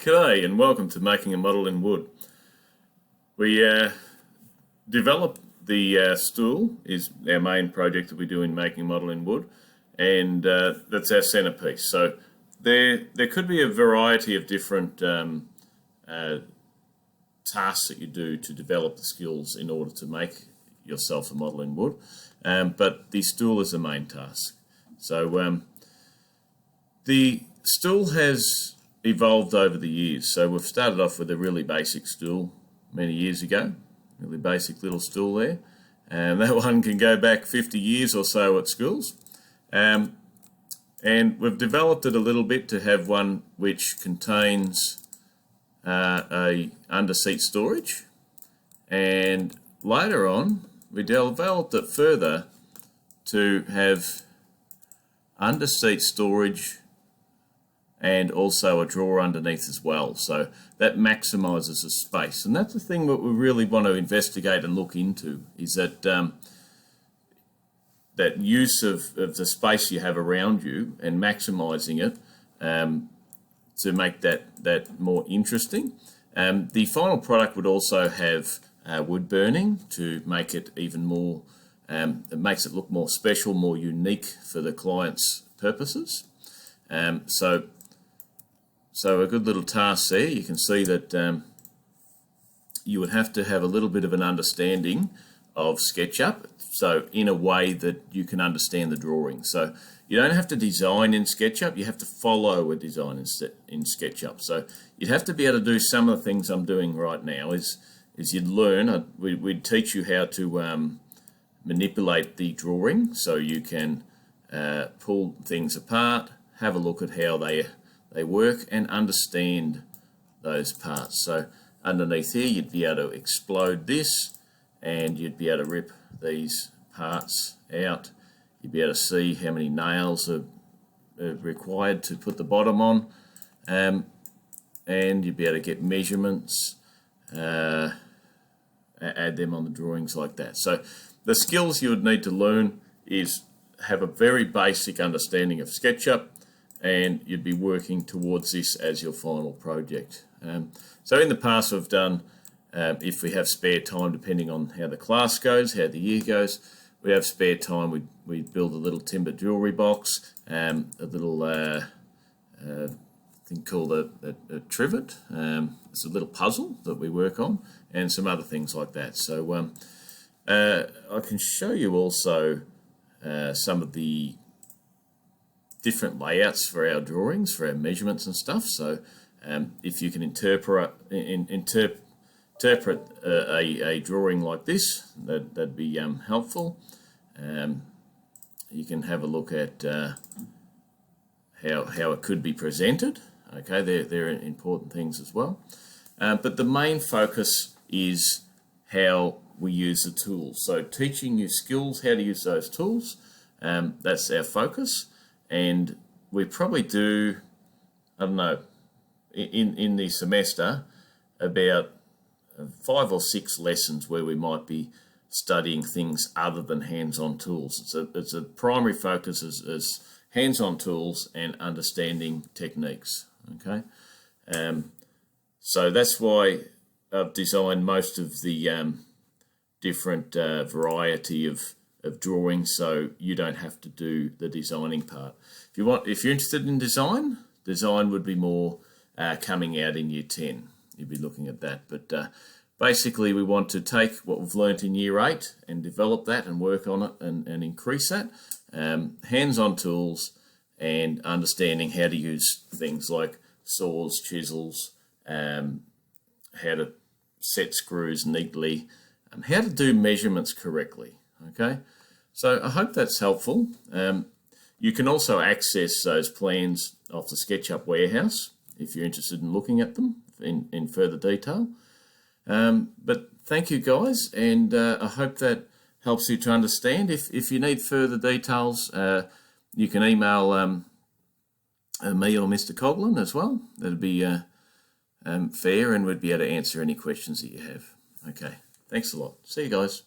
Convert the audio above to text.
G'day and welcome to Making a Model in Wood. We developed the stool, is our main project that we do in Making a Model in Wood, and that's our centerpiece. So there could be a variety of different tasks that you do to develop the skills in order to make yourself a model in wood, but the stool is the main task. So the stool has evolved over the years. So we've started off with a really basic stool many years ago, really basic little stool there, and that one can go back 50 years or so at schools. And we've developed it a little bit to have one which contains a under-seat storage, and later on we developed it further to have under-seat storage and also a drawer underneath as well. So that maximizes the space, and that's the thing that we really want to investigate and look into, is that that use of the space you have around you and maximizing it to make that more interesting. The final product would also have wood burning to make it even more, it makes it look more special, more unique for the client's purposes. So a good little task there. You can see that you would have to have a little bit of an understanding of SketchUp, so in a way that you can understand the drawing. So you don't have to design in SketchUp, you have to follow a design in SketchUp. So you'd have to be able to do some of the things I'm doing right now is you'd learn, we'd teach you how to manipulate the drawing, so you can pull things apart, have a look at how they work and understand those parts. So underneath here you'd be able to explode this, and you'd be able to rip these parts out. You'd be able to see how many nails are required to put the bottom on, and you'd be able to get measurements, add them on the drawings like that. So the skills you would need to learn is have a very basic understanding of SketchUp, and you'd be working towards this as your final project. So in the past we've done, if we have spare time, depending on how the class goes, how the year goes, we have spare time, we build a little timber jewellery box, a little thing called a trivet. It's a little puzzle that we work on, and some other things like that. So I can show you also some of the different layouts for our drawings, for our measurements and stuff. So if you can interpret a drawing like this, that'd be helpful. You can have a look at how it could be presented. Okay, they're important things as well. But the main focus is how we use the tools. So teaching you skills, how to use those tools, that's our focus. And we probably do, I don't know, in the semester, about 5 or 6 lessons where we might be studying things other than hands-on tools. It's a primary focus is hands-on tools and understanding techniques. Okay, so that's why I've designed most of the different variety of drawing, so you don't have to do the designing part. If you're interested in design would be more coming out in year 10. You'd be looking at that. But basically we want to take what we've learnt in year 8 and develop that and work on it and increase that. Hands-on tools and understanding how to use things like saws, chisels, how to set screws neatly, and how to do measurements correctly. Okay, so I hope that's helpful. You can also access those plans off the SketchUp warehouse if you're interested in looking at them in further detail. But thank you guys, and I hope that helps you to understand. If you need further details, you can email me or Mr. Coughlin as well. That'd be fair, and we'd be able to answer any questions that you have. Okay, thanks a lot. See you guys.